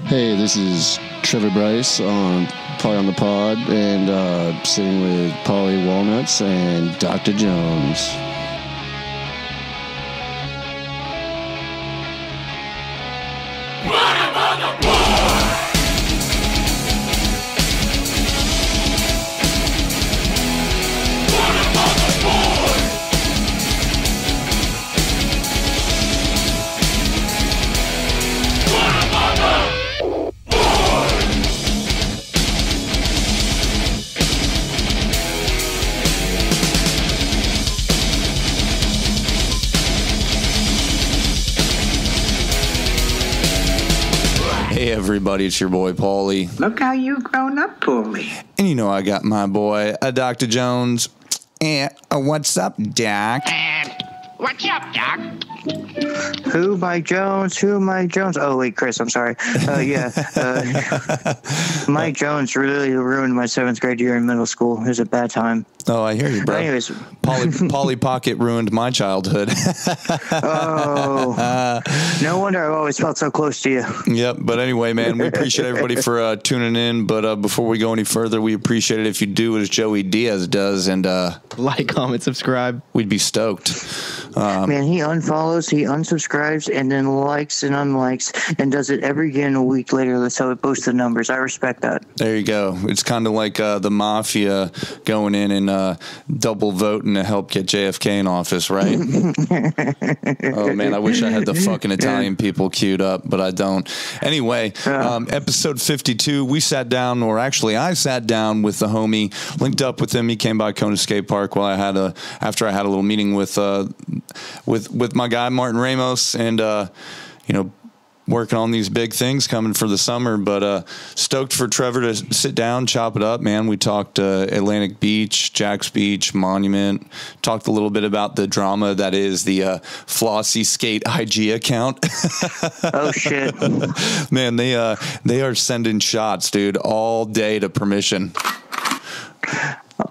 Hey, this is Trevor Brice probably on the pod, and sitting with Polly Walnuts and Dr. Jones. Hey everybody, it's your boy Paulie. Look how you've grown up, Paulie. And you know I got my boy, Dr. Jones. And what's up, Doc? What's up, Doc? Who, Mike Jones? Who, Mike Jones? Oh, wait, Chris, I'm sorry. Mike Jones really ruined my 7th grade year in middle school. It was a bad time. Oh, I hear you, bro. Anyways. Polly Pocket ruined my childhood. Oh, no wonder I've always felt so close to you. Yep, but anyway, man, we appreciate everybody for tuning in. But before we go any further, we appreciate it if you do as Joey Diaz does and like, comment, subscribe. We'd be stoked. Man, he unfollows, he unsubscribes, and then likes and unlikes, and does it every again a week later. That's how it boosts the numbers. I respect that. There you go. It's kind of like the mafia going in and double voting to help get JFK in office, right? Oh, man, I wish I had the fucking Italian people queued up, but I don't. Anyway, episode 52, we sat down, or actually I sat down with the homie, linked up with him. He came by Kona Skate Park while after I had a little meeting with my guy Martin Ramos, and you know, working on these big things coming for the summer. But stoked for Trevor to sit down, chop it up, man. We talked Atlantic Beach, Jack's Beach, Monument. Talked a little bit about the drama that is the Flossy Skate IG account. Oh shit, man! They are sending shots, dude, all day to permission.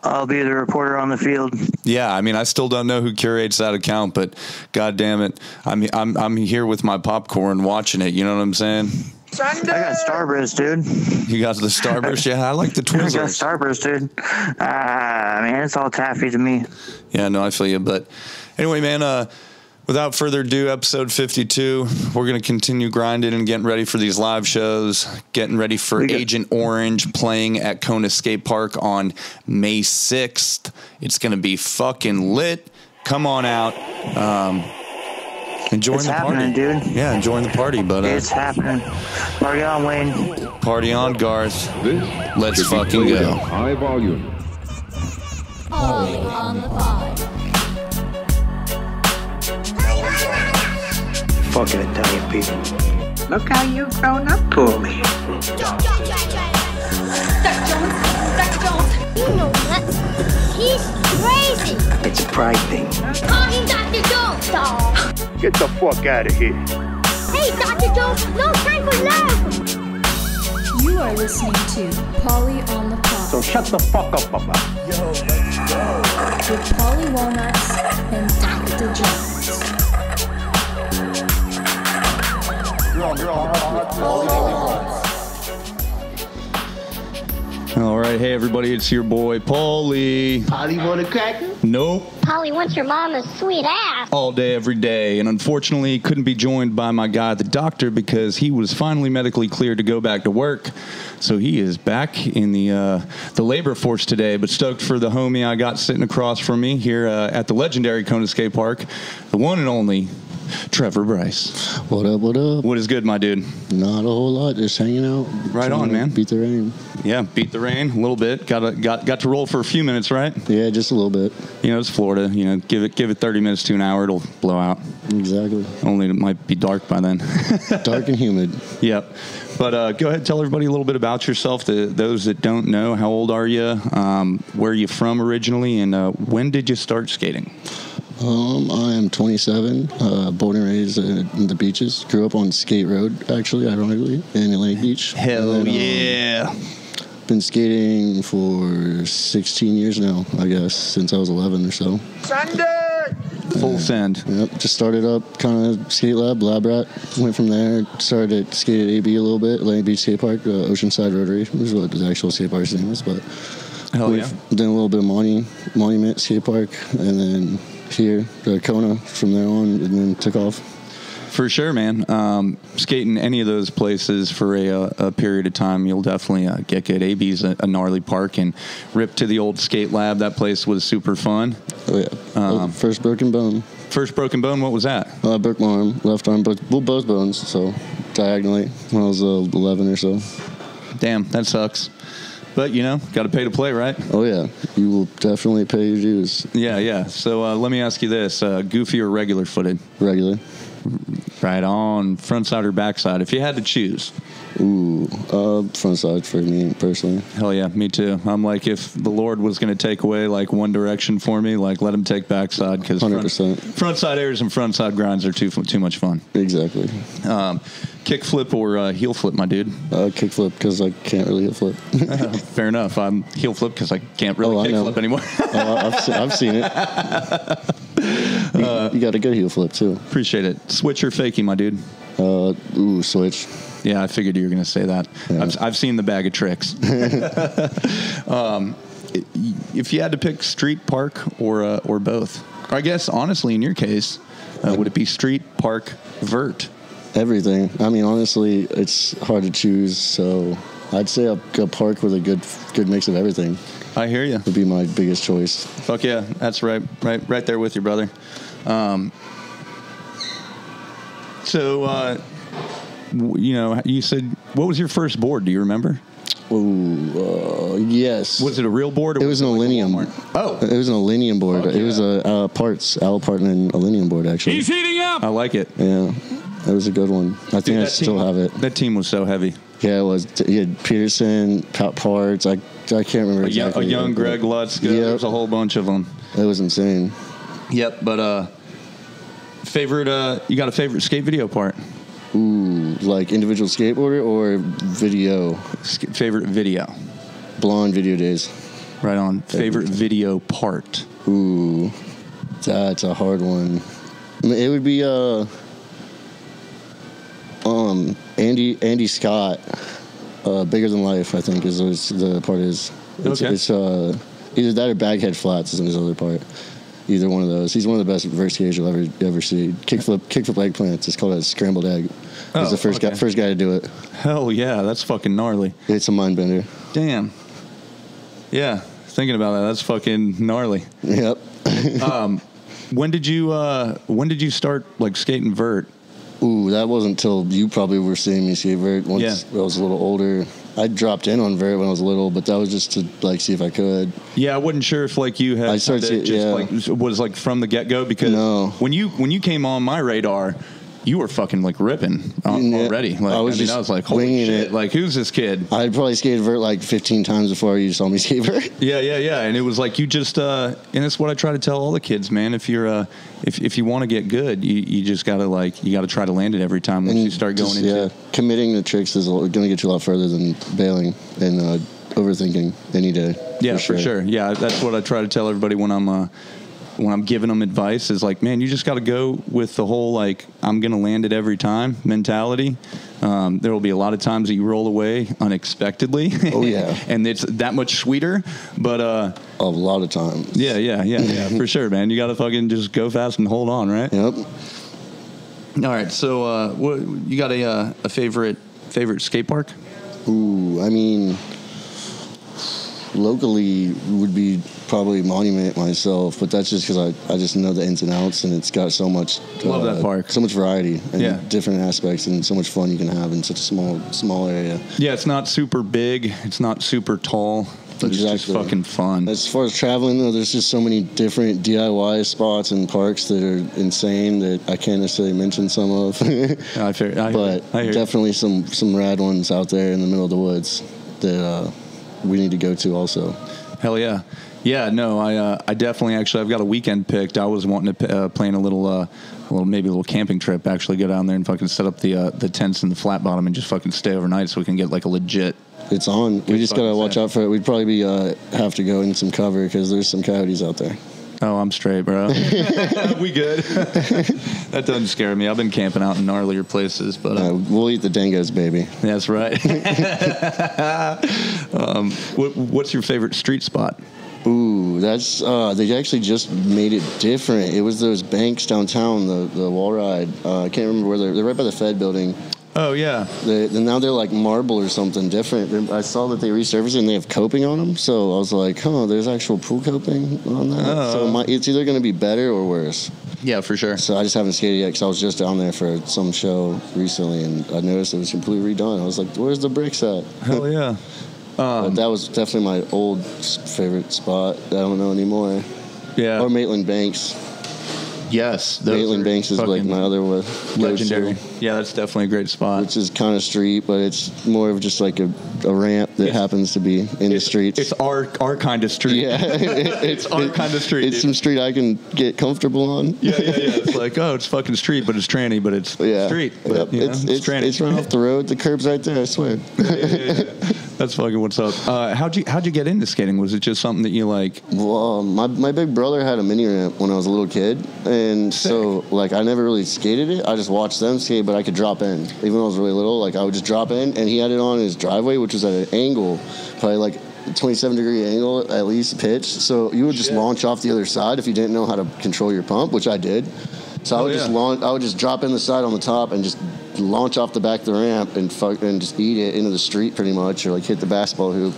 I'll be the reporter on the field. Yeah, I mean, I still don't know who curates that account, but God damn it, I'm here with my popcorn watching it. You know what I'm saying? Sunday! I got Starburst, dude. You got the Starburst? Yeah, I like the Twizzlers. I got Starburst, dude. Man, it's all taffy to me. Yeah, no, I feel you. But anyway, man, without further ado, episode 52, we're going to continue grinding and getting ready for these live shows, getting ready for Agent Orange playing at Kona Skate Park on May 6th. It's going to be fucking lit. Come on out. Enjoying the party. Dude. Yeah, enjoying the party. But it's happening. Party on, Wayne. Party on, Garth. Let's fucking go. High volume. Polly on the pod. Fucking Italian people. Look how you've grown up, Paulie. Dr. Jones. You know that. He's crazy. It's a pride thing. Call him Dr. Jones, dog. Get the fuck out of here. Hey, Dr. Jones, no time for love. You are listening to Polly on the pod. So shut the fuck up, Papa. Yo, let's go. With Polly Walnuts and Dr. Jones. All right, hey everybody, it's your boy Paulie. Polly want a cracker? Nope. Polly wants your mama's sweet ass. All day, every day, and unfortunately couldn't be joined by my guy, the doctor, because he was finally medically cleared to go back to work. So he is back in the labor force today, but stoked for the homie I got sitting across from me here at the legendary Kona Skate Park, the one and only Trevor Brice. What up, what up? What is good, my dude? Not a whole lot, just hanging out. Right on, man. Beat the rain. Yeah, beat the rain a little bit. Got to roll for a few minutes, right? Yeah, just a little bit. You know, it's Florida. You know, give it 30 minutes to an hour, it'll blow out. Exactly. Only it might be dark by then. Dark and humid. Yep. But go ahead, tell everybody a little bit about yourself. Those that don't know, how old are you? Where are you from originally? And when did you start skating? I am 27, born and raised in the beaches. Grew up on Skate Road, actually, ironically, in Atlantic Beach. Hell yeah. Been skating for 16 years now, I guess, since I was 11 or so. Sunday! Full send. Yep. Just started up kind of skate lab rat. Went from there. Started to skate at AB a little bit. Atlantic Beach Skate Park, Oceanside Rotary. Was what the actual skate park's name is, but Hell yeah. Then a little bit of Monument Skate Park, and then here Kona from there on, and then took off. For sure, man. Skating any of those places for a period of time, you'll definitely get good. AB's a gnarly park, and rip to the old skate lab. That place was super fun. Oh, yeah. First broken bone. First broken bone, what was that? I broke my arm, left arm, both bones, so diagonally when I was 11 or so. Damn, that sucks. But, got to pay to play, right? Oh, yeah. You will definitely pay your dues. Yeah. So let me ask you this. Goofy or regular footed? Regular. Right on. Front side or back side? If you had to choose. Ooh, front side for me personally. Hell yeah, me too. I'm like, if the Lord was going to take away like one direction for me, like let him take backside, because 100%. Front side airs and front side grinds are too much fun. Exactly. Kick flip or heel flip, my dude? Kick flip because I can't really heel flip. Fair enough. I'm heel flip because I can't really kick flip anymore. I've seen it. You got a good heel flip too. Appreciate it. Switch or fakie, my dude? Switch. Yeah, I figured you were going to say that. Yeah. I've seen the bag of tricks. If you had to pick street, park, or both, I guess honestly, in your case, would it be street, park, vert? Everything. I mean, honestly, it's hard to choose. So I'd say a park with a good mix of everything. I hear you. Would be my biggest choice. Fuck yeah, that's right there with you, brother. So, you said, what was your first board? Do you remember? Yes. Was it a real board? Or it was an Aluminum. Oh. It was an Aluminum board. Yeah. It was a Alpart and Aluminum board, actually. He's heating up! I like it. Yeah. It was a good one. I think I still have it. That team was so heavy. Yeah, it was. You had Peterson, Parts. I can't remember exactly. A young Greg Lutz. Yep. There was a whole bunch of them. It was insane. Yep, but favorite, you got a favorite skate video part? Ooh, like individual skateboarder or video? Favorite video. Blonde Video Days. Right on. Favorite video part. Ooh, that's a hard one. I mean, it would be Andy Scott, Bigger Than Life, I think is what the part is. It's either that or Baghead Flats is his other part. Either one of those. He's one of the best vert skaters you'll ever see. Kickflip eggplants. It's called a scrambled egg. He's the first guy to do it. Hell yeah, that's fucking gnarly. It's a mind bender. Damn. Yeah, thinking about that, that's fucking gnarly. Yep. When did you start like skating vert? Ooh, that wasn't until you probably were seeing me skate vert. Once I was a little older. I dropped in on vert when I was little, but that was just to like see if I could. Yeah, I wasn't sure if like you had was like from the get go, because when you came on my radar, you were fucking like ripping already. Like, I was like, holy shit! Like, who's this kid? I'd probably skated vert like 15 times before you saw me skate vert. Yeah, and it was like you just and it's what I try to tell all the kids, man. If you're if you want to get good, you just gotta try to land it every time once you start going into committing to tricks is going to get you a lot further than bailing and overthinking any day. Yeah, for sure. Yeah, that's what I try to tell everybody when I'm giving them advice is like, man, you just got to go with the whole, like, I'm going to land it every time mentality. There will be a lot of times that you roll away unexpectedly. Oh, yeah. And it's that much sweeter, but... a lot of times. Yeah, for sure, man. You got to fucking just go fast and hold on, right? Yep. All right, so what you got a favorite skate park? Ooh, I mean... Locally would be probably Monument myself, but that's just because I just know the ins and outs, and it's got so much love that park, so much variety and different aspects, and so much fun you can have in such a small area. Yeah, it's not super big, it's not super tall. It's just fucking fun. As far as traveling, though, there's just so many different DIY spots and parks that are insane that I can't necessarily mention some of. But definitely some rad ones out there in the middle of the woods that we need to go to also. Hell yeah. Yeah, no, I definitely I've got a weekend picked. I was wanting to plan a little camping trip, actually go down there and fucking set up the tents in the flat bottom and just fucking stay overnight so we can get like a legit. It's on. We just got to watch out for it. We'd probably have to go in some cover because there's some coyotes out there. Oh, I'm straight, bro. We good. That doesn't scare me. I've been camping out in gnarlier places, but we'll eat the dingoes, baby. That's right. What's your favorite street spot? Ooh, that's they actually just made it different. It was those banks downtown, the wall ride. I can't remember where they're right by the Fed building. Oh yeah. Now they're like marble or something different. I saw that they resurfaced and they have coping on them. So I was like, there's actual pool coping on that. Oh. So it's either going to be better or worse. Yeah, for sure. So I just haven't skated yet because I was just down there for some show recently and I noticed it was completely redone. I was like, where's the bricks at? Hell yeah. But that was definitely my old favorite spot. I don't know anymore. Yeah. Or Maitland Banks. Yes. Maitland Banks is like my other one. Legendary. Yeah, that's definitely a great spot. Which is kind of street, but it's more of just like a ramp that happens to be in the streets. It's our kind of street. Yeah. It's our kind of street. It's some street I can get comfortable on. Yeah. It's like, it's fucking street, but it's tranny, but it's street. But, it's tranny. It's right off the road. The curb's right there, I swear. Yeah. That's fucking what's up. How'd you get into skating? Was it just something that you like? Well, my big brother had a mini ramp when I was a little kid, and so like I never really skated it. I just watched them skate, but I could drop in. Even when I was really little, like I would just drop in, and he had it on his driveway, which was at an angle, probably like 27-degree angle at least pitch. So you would just launch off the other side if you didn't know how to control your pump, which I did. So I would just drop in the side on the top and just launch off the back of the ramp and just eat it into the street pretty much, or like hit the basketball hoop.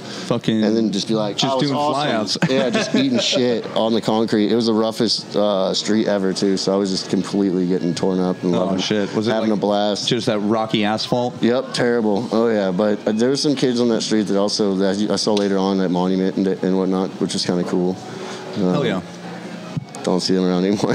And then just be like, just doing flyouts. Yeah, just eating shit on the concrete. It was the roughest street ever too, so I was just completely getting torn up and Was it having a blast. Just that rocky asphalt? Yep, terrible. Oh yeah, but there were some kids on that street that I saw later on at Monument and whatnot, which was kind of cool. Hell yeah. Don't see them around anymore.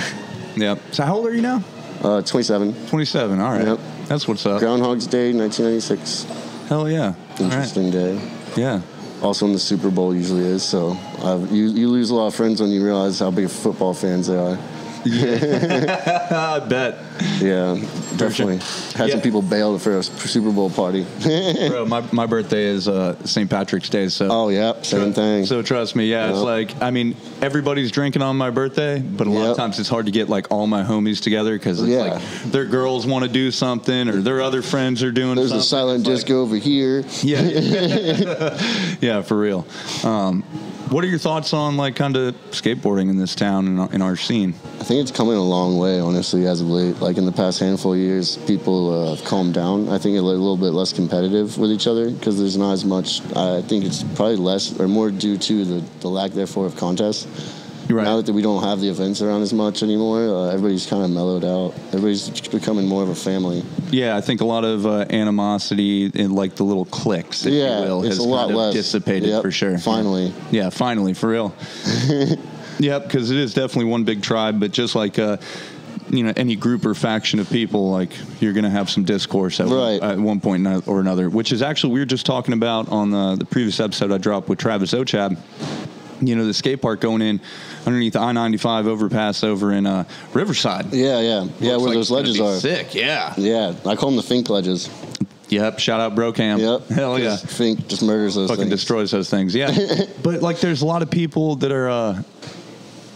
Yep. So how old are you now? 27. 27, all right. Yep. That's what's up. Groundhog's Day, 1996. Hell yeah. Interesting day. Yeah. Also when the Super Bowl usually is, so you lose a lot of friends when you realize how big football fans they are. I bet. Yeah, definitely. Had some people bail for a Super Bowl party. Bro, my birthday is St. Patrick's Day, so. Oh yeah, same thing. So trust me, it's like, I mean, everybody's drinking on my birthday, but a lot of times it's hard to get like all my homies together because it's like their girls want to do something or their other friends are doing There's something. There's a silent disco over here. Yeah. Yeah, for real. What are your thoughts on like kind of skateboarding in this town and in our scene? I think it's coming a long way, honestly, as of late. Like in the past handful of years, people have calmed down. I think a little bit less competitive with each other because there's not as much. I think it's probably less or more due to the lack, therefore, of contests. Right. Now that we don't have the events around as much anymore, everybody's kind of mellowed out. Everybody's becoming more of a family. Yeah, I think a lot of animosity in like the little cliques, if you will, has kind of dissipated for sure. Finally. Yeah, finally, for real. Yep, because it is definitely one big tribe, but just like any group or faction of people, like you're going to have some discourse at one point or another, which is actually we were just talking about on the previous episode I dropped with Travis Ochab. The skate park going in underneath the I-95 overpass over in Riverside. Yeah, where like those ledges are. Sick, yeah. Yeah, I call them the Fink ledges. Yep, shout out Brocam. Yep. Hell yeah. Fink just murders those Fucking things. destroys those things, yeah. But like there's a lot of people that are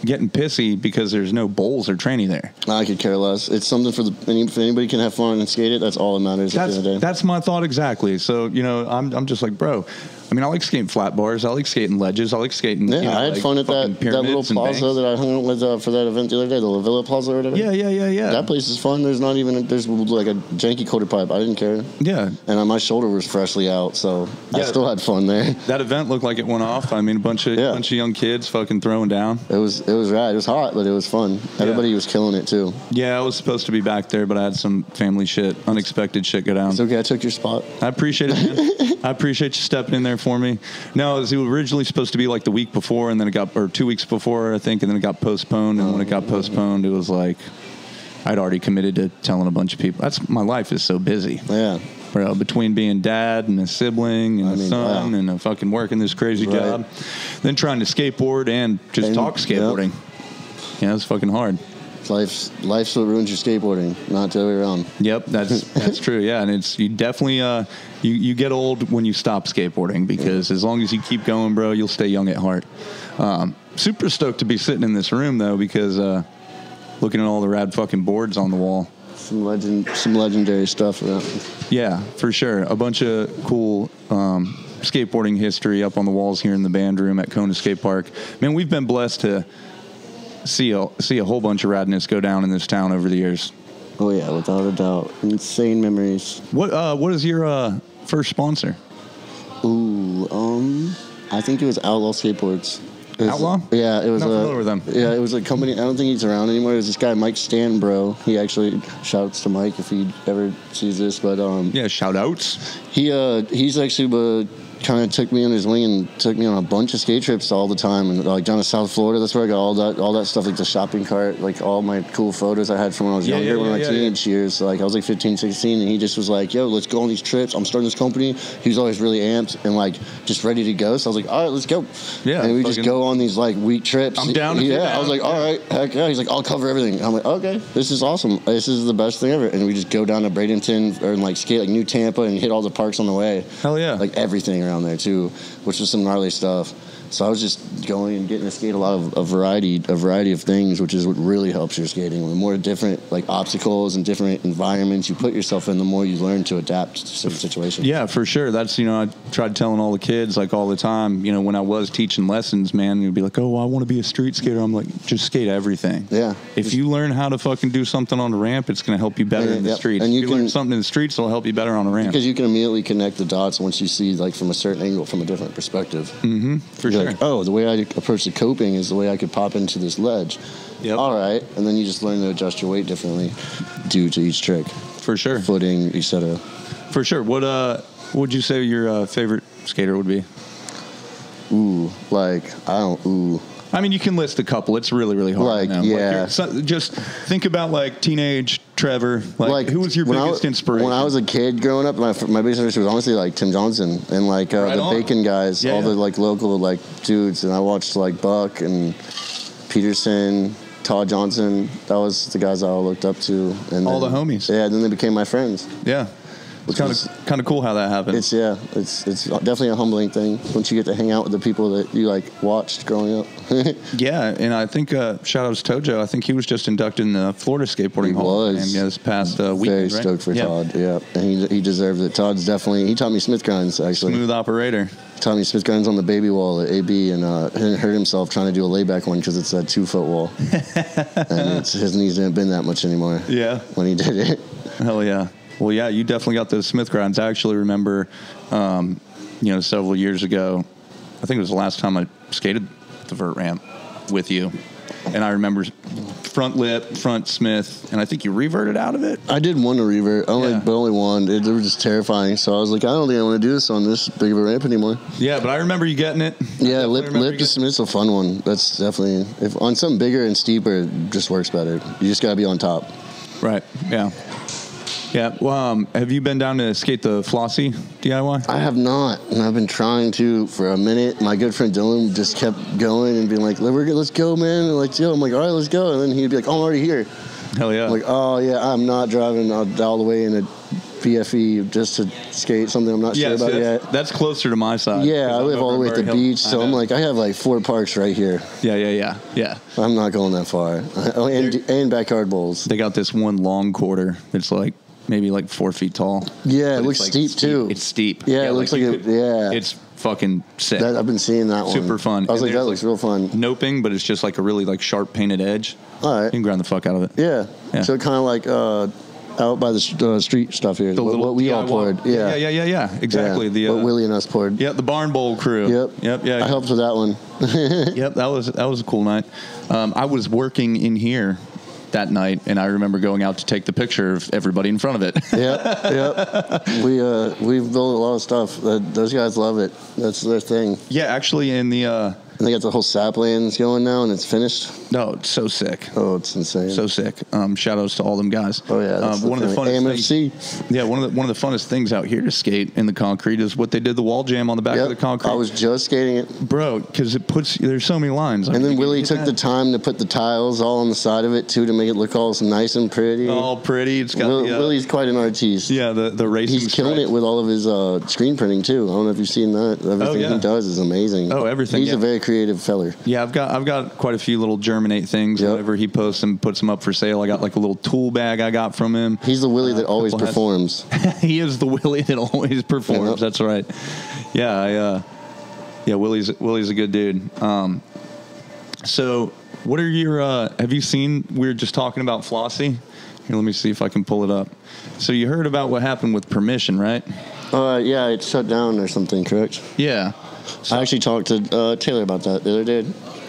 getting pissy because there's no bowls or tranny there. I could care less. It's something if anybody can have fun and skate it, that's all that matters at the end of the day. That's my thought exactly. So, I'm just like, bro, I mean, I like skating flat bars. I like skating ledges. I like skating. Yeah, I had fun at that little plaza that I hung out with for that event the other day, the La Villa Plaza or whatever. Yeah. That place is fun. There's like a janky quarter pipe. I didn't care. Yeah. And my shoulder was freshly out, so I still had fun there. That event looked like it went off. I mean, a bunch of young kids fucking throwing down. It was rad. It was hot, but it was fun. Everybody was killing it too. Yeah, I was supposed to be back there, but I had some family shit, unexpected shit go down. It's okay. I took your spot. I appreciate it, man. I appreciate you stepping in there for me. No, it was originally supposed to be like the week before, and then 2 weeks before, I think, and then it got postponed. And when it got postponed, it was like I'd already committed to telling a bunch of people. My life is so busy. Yeah. Bro, between being dad and a sibling and a son and a fucking working this crazy job, then trying to skateboard and just talk skateboarding. Yeah, it's fucking hard. Life's what ruins your skateboarding, not the other way around. Yep, that's true. Yeah, and it's you definitely you get old when you stop skateboarding because as long as you keep going, bro, you'll stay young at heart. Super stoked to be sitting in this room though because looking at all the rad fucking boards on the wall. Some legendary stuff around. Yeah, for sure. A bunch of cool skateboarding history up on the walls here in the band room at Kona Skate Park. Man, we've been blessed to see a whole bunch of radness go down in this town over the years. Oh yeah, without a doubt. Insane memories. What is your first sponsor? Ooh, I think it was Outlaw Skateboards. Outlaw? Yeah, it was Not familiar with them. Yeah, it was a company. I don't think he's around anymore. It was this guy, Mike Stanbro. He actually shouts to Mike if he ever sees this. But yeah, shout outs. He's actually kind of took me under his wing and took me on a bunch of skate trips all the time, and like down to South Florida. That's where I got all that stuff, like the shopping cart, like all my cool photos I had from when I was younger, my teenage years. Like I was like 15, 16, and he just was like, "Yo, let's go on these trips. I'm starting this company." He was always really amped and like just ready to go. So I was like, "All right, let's go." Yeah, and we just go on these like week trips. I'm down. Yeah, I was like, "All right, heck yeah." He's like, "I'll cover everything." I'm like, "Okay, this is awesome. This is the best thing ever." And we just go down to Bradenton or like skate like New Tampa and hit all the parks on the way. Hell yeah, like everything around there too, which was some gnarly stuff. So I was just going and getting to skate a variety of things, which is what really helps your skating. The more different like obstacles and different environments you put yourself in, the more you learn to adapt to certain situations. Yeah, for sure. That's, I tried telling all the kids like all the time, when I was teaching lessons, man, you'd be like, "Oh, I want to be a street skater." I'm like, just skate everything. Yeah. If you learn how to fucking do something on the ramp, it's going to help you better in the streets. And if you learn something in the streets, it'll help you better on the ramp. Because you can immediately connect the dots once you see like from a certain angle, from a different perspective. Mm-hmm. For sure. Like, oh, the way I approach the coping is the way I could pop into this ledge. Yep. All right. And then you just learn to adjust your weight differently due to each trick. For sure. Footing, etc. For sure. What would you say your favorite skater would be? I mean, you can list a couple. It's really, really hard. Like, yeah. Just think about like teenage Trevor. Like who was your biggest inspiration? When I was a kid growing up, my biggest inspiration was honestly like Tim Johnson and like the Bacon guys, the like local like dudes. And I watched like Buck and Peterson, Todd Johnson. That was the guys I all looked up to. And all the homies. Yeah, and then they became my friends. Yeah. It's kind of cool how that happened. It's definitely a humbling thing once you get to hang out with the people that you like watched growing up. Yeah, and I think shout out to Tojo. I think he was just inducted in the Florida Skateboarding Hall of Fame. Yeah, this past weekend. Very stoked for Todd. Yeah, and he deserves it. Todd's he taught me Smith grinds actually. Smooth operator. Taught me Smith grinds on the baby wall at AB and hurt himself trying to do a layback one because it's a 2-foot wall, and his knees didn't bend that much anymore. Yeah, when he did it. Hell yeah. Well, yeah, you definitely got those Smith grinds. I actually remember, several years ago, I think it was the last time I skated the vert ramp with you. And I remember front lip, front Smith, and I think you reverted out of it. I did one to revert, but only one. They were just terrifying. So I was like, I don't think I want to do this on this big of a ramp anymore. Yeah, but I remember you getting it. Yeah, lip to Smith's a fun one. That's definitely, if on something bigger and steeper, it just works better. You just got to be on top. Right, yeah. Yeah, well, have you been down to skate the Flossie DIY? I have not, and I've been trying to for a minute. My good friend Dylan just kept going and being like, let's go, man. And like, I'm like, all right, let's go. And then he'd be like, oh, I'm already here. Hell yeah. I'm like, oh, yeah, I'm not driving all the way in a BFE just to skate something I'm not sure about yet. That's closer to my side. Yeah, I live all the way at the beach, so I'm like, I have like 4 parks right here. Yeah. I'm not going that far. And backyard bowls. They got this one long quarter. It's like, maybe like 4 feet tall. Yeah, it looks like steep too. It's steep. Yeah, it looks like it. Yeah, it's fucking sick. I've been seeing that one. Super fun. I was like, that looks real fun. Noping, but it's just like a really like sharp painted edge. All right, you can grind the fuck out of it. Yeah. So kind of like out by the street stuff here. What we all poured. Yeah. Exactly. Yeah. What Willie and us poured. Yeah, the Barn Bowl crew. Yep. Yeah. I helped with that one. Yep, that was a cool night. I was working in here that night, and I remember going out to take the picture of everybody in front of it. Yep. We've built a lot of stuff. Those guys love it. That's their thing. Yeah, actually, in the And they got the whole saplands going now, and it's finished. No, it's so sick. Oh, it's insane. So sick. Shout outs to all them guys. Oh yeah, that's one of the funnest AMFC. things. Yeah, one of the funnest things out here to skate in the concrete is what they did the wall jam on the back of the concrete. I was just skating it, bro, because there's so many lines. And then Willie took the time to put the tiles all on the side of it too to make it look all nice and pretty. All pretty. It's got Willie's quite an artiste. Yeah, the racing. He's killing it with all of his screen printing too. I don't know if you've seen that. Everything he does is amazing. Oh, everything. He's a very creative feller. Yeah, I've got quite a few little Germinate things. Whenever he posts and puts them up for sale, I got like a little tool bag I got from him. He's the Willie that always performs. He is the Willie that always performs. Yep. That's right. Yeah, Willie's a good dude. So what are your? Have you seen? We were just talking about Flossie. Here, let me see if I can pull it up. So you heard about what happened with Permission, right? Yeah, it shut down or something, correct? Yeah. So I actually talked to Taylor about that the other day.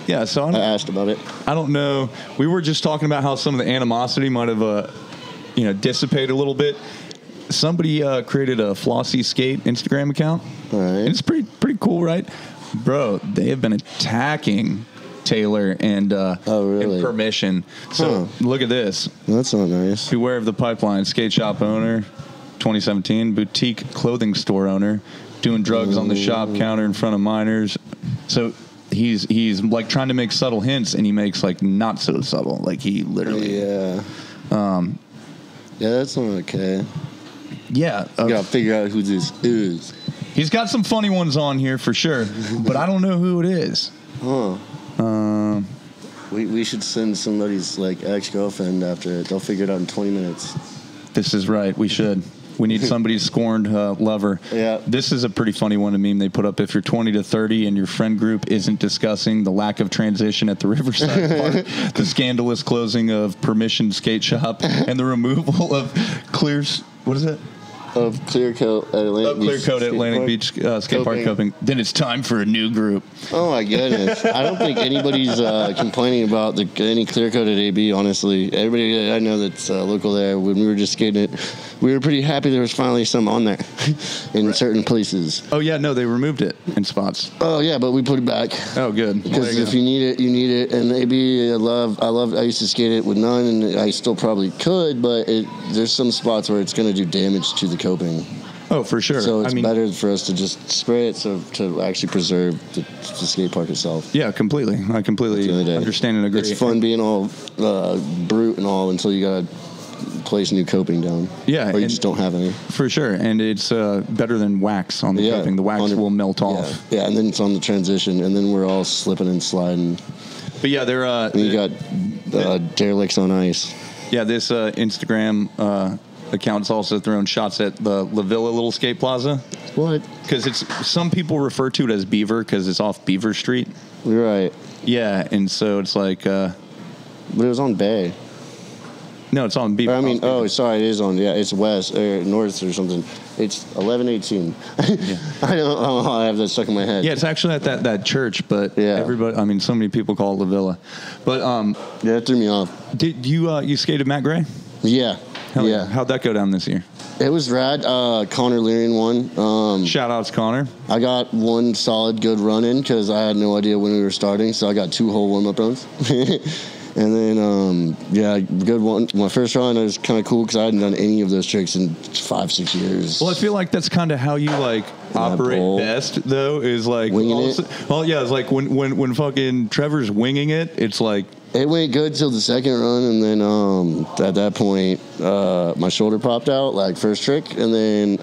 Yeah, so I asked about it. I don't know. We were just talking about how some of the animosity might have, dissipated a little bit. Somebody created a Flossie Skate Instagram account. All right. And it's pretty cool, right? Bro, they have been attacking Taylor and and Permission. So look at this. That's not nice. Beware of the Pipeline. Skate shop owner, 2017. Boutique clothing store owner. Doing drugs on the shop counter in front of minors. So he's like trying to make subtle hints, and he makes like not so subtle. Like he literally. Yeah. Yeah, that's not okay. Yeah. You gotta figure out who this is. He's got some funny ones on here for sure, but I don't know who it is. Huh. We should send somebody's like ex-girlfriend after it. They'll figure it out in 20 minutes. This is right. We should. We need somebody's scorned lover. Yeah. This is a pretty funny one to meme they put up. If you're 20 to 30 and your friend group isn't discussing the lack of transition at the Riverside Park, the scandalous closing of Permission Skate Shop, and the removal of Clear Coat at Atlantic Beach Skate Park Coping, then it's time for a new group. Oh my goodness. I don't think anybody's complaining about any Clear Coat at AB, honestly. Everybody I know that's local there, when we were just skating it, we were pretty happy there was finally some on there in certain places. Oh yeah, no, they removed it in spots. Oh yeah, but we put it back. Oh good. Because if you need it, you need it. And AB, I used to skate it with none, and I still probably could, but there's some spots where it's going to do damage to the coping. Oh, for sure. So it's better for us to just spray it to actually preserve the skate park itself. Yeah, completely. I completely understand and agree. It's fun being all brute and all until you got to place new coping down. Yeah. Or you just don't have any. For sure. And it's better than wax on the coping. The wax will melt off. Yeah, and then it's on the transition, and then we're all slipping and sliding. But yeah, they're... and you got derelicts on ice. Yeah, this Instagram... accounts also throwing shots at the La Villa little skate plaza. What? Because some people refer to it as Beaver because it's off Beaver Street. Right. Yeah, and so it's like. But it was on Bay. No, it's on Beaver. Sorry, it is on. Yeah, it's west or north or something. It's 1118. Yeah. I don't know how I have that stuck in my head. Yeah, it's actually at that church, but everybody. So many people call it La Villa, but yeah, it threw me off. Did you skated Matt Gray? Yeah. Yeah. How'd that go down this year? It was rad. Connor Learian won. Shout outs, Connor. I got one solid good run in because I had no idea when we were starting, so I got 2 whole warm-up runs. And then, good one. My first run was kind of cool because I hadn't done any of those tricks in 5-6 years. Well, I feel like that's kind of how you operate best, though. Is like winging it. Well, yeah, it's like when fucking Trevor's winging it. It's like it went good till the second run, and then at that point, my shoulder popped out first trick, and then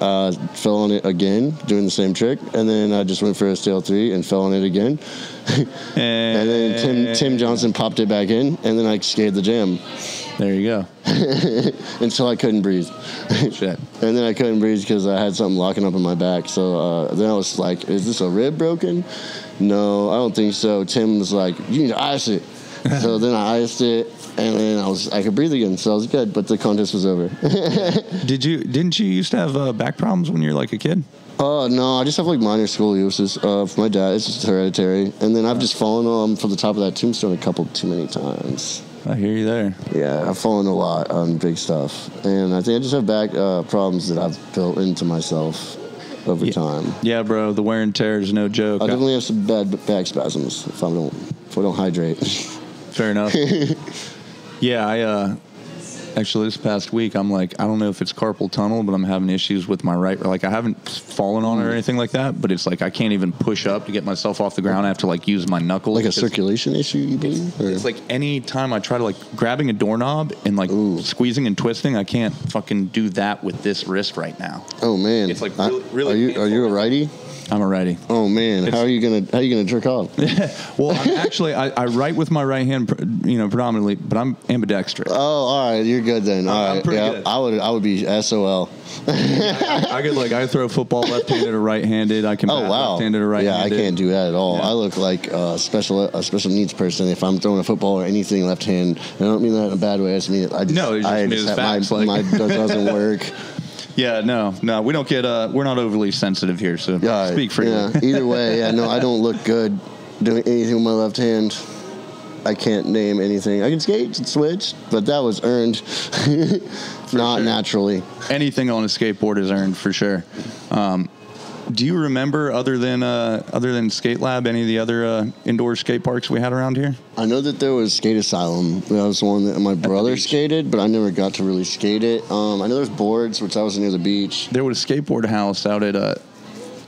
fell on it again doing the same trick, and then I just went for a stale 3 and fell on it again. And then Tim Johnson popped it back in, and then I skated the jam. There you go. Until I couldn't breathe. Shit. And then I couldn't breathe because I had something locking up in my back. So then I was like, is this a rib broken? No, I don't think so. Tim was like, you need to ice it. So then I iced it, and then I could breathe again. So I was good, but the contest was over. Didn't you used to have back problems when you were a kid? No, I just have minor scoliosis. For my dad, it's just hereditary. And then I've just fallen from the top of that tombstone a couple too many times. I hear you there. Yeah, I've fallen a lot on big stuff. And I think I just have back problems that I've built into myself. over time. Yeah, bro, the wear and tear is no joke. I definitely have some bad back spasms if I don't hydrate. Fair enough. Yeah, I actually this past week I'm like, I don't know if it's carpal tunnel, but I'm having issues with my right. Like I haven't fallen on it or anything like that, but it's like I can't even push up to get myself off the ground. I have to like use my knuckles. Like a circulation issue, you believe? It's like any time I try to like grabbing a doorknob and like squeezing and twisting, I can't fucking do that with this wrist right now. Oh man, it's like really. Are you a righty? I'm a righty. Oh man, how are you gonna jerk off? Well, I'm actually I write with my right hand, predominantly, but I'm ambidextrous. Oh, all right, you're good then. All right, pretty yeah, good. I would be SOL. I throw football left-handed or right-handed. I can bat left-handed or right-handed. Yeah, I can't do that at all. Yeah. I look like a special needs person if I'm throwing a football or anything left-hand. I don't mean that in a bad way. I just mean my doesn't work. Yeah, no, we don't get. We're not overly sensitive here, so speak freely. Yeah, either way, I don't look good doing anything with my left hand. I can't name anything. I can skate and switch, but that was earned, not naturally. Anything on a skateboard is earned for sure. Do you remember, other than Skate Lab, any of the other indoor skate parks we had around here? I know that there was Skate Asylum. That was the one that my brother skated, but I never got to really skate it. I know there's boards, which I was near the beach. There was a skateboard house out at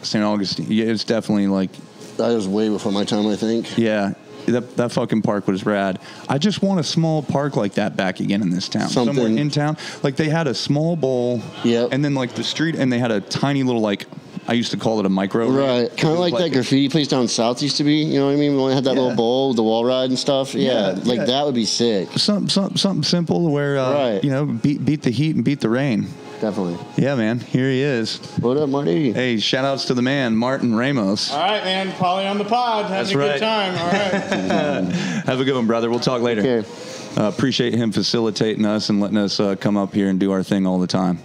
St. Augustine. Yeah, it's definitely like... That was way before my time, I think. Yeah. That fucking park was rad. I just want a small park like that back again in this town. Somewhere in town. Like, they had a small bowl. Yep. And then, like, the street, and they had a tiny little, like... I used to call it a micro. Right. Kind of like that graffiti place down south used to be. You know what I mean? We only had that little bowl, the wall ride and stuff. Yeah. That would be sick. Something simple where, beat the heat and beat the rain. Definitely. Yeah, man. Here he is. What up, Marty? Hey, shout outs to the man, Martin Ramos. All right, man. Polly on the pod. Having a good time. All right. Have a good one, brother. We'll talk later. Okay. Appreciate him facilitating us and letting us come up here and do our thing all the time.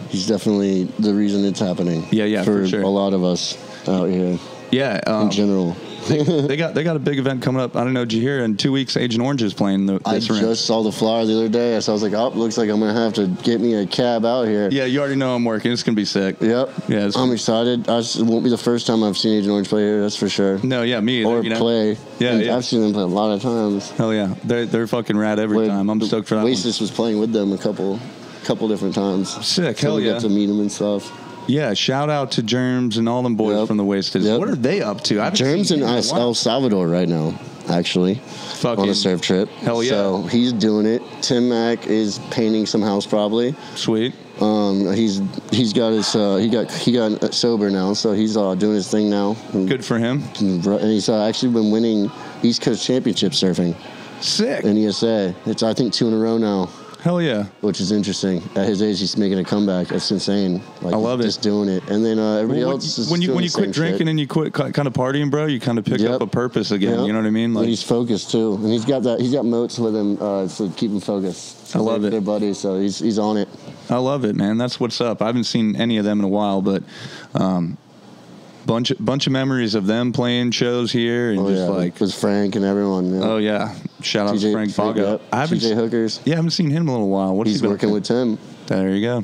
He's definitely the reason it's happening. Yeah, for sure. a lot of us out here. Yeah, in general. they got a big event coming up. I don't know. Did you hear? In 2 weeks, Agent Orange is playing this I just saw the flyer the other day, so I was like, "Oh, looks like I'm gonna have to get me a cab out here." Yeah, you already know I'm working. It's gonna be sick. Yep. Yeah, I'm excited. It won't be the first time I've seen Agent Orange play here. That's for sure. No, yeah, me either. Or play. Yeah, I've seen them play a lot of times. Hell yeah, they're fucking rad every time. I'm stoked for that. Oasis was playing with them a couple different times. Sick. So hell yeah. Got to meet them and stuff. Yeah, shout out to Germs and all them boys from the Wasted. What are they up to? Germs in El Salvador right now, actually, on a surf trip. Hell yeah! So he's doing it. Tim Mack is painting some house probably. Sweet. He's got his he got sober now, so he's doing his thing now. Good for him. And he's actually been winning East Coast Championship surfing. Sick. In ESA, it's I think 2 in a row now. Hell yeah. Which is interesting. At his age, he's making a comeback. That's insane. Like, I love just doing it. And then everybody else is when you doing quit drinking and you quit kind of partying, bro, you kind of pick up a purpose again. Yep. You know what I mean? Like, and he's focused too. And he's got Moats with him to keep him focused. I love it. They're buddies, so he's on it. I love it, man. That's what's up. I haven't seen any of them in a while, but bunch of memories of them playing shows here and like with Frank and everyone. Yeah. Oh yeah, shout out to Frank Bago. Yep. I haven't TJ Hookers. Yeah, I haven't seen him in a little while. He's working with Tim. There you go.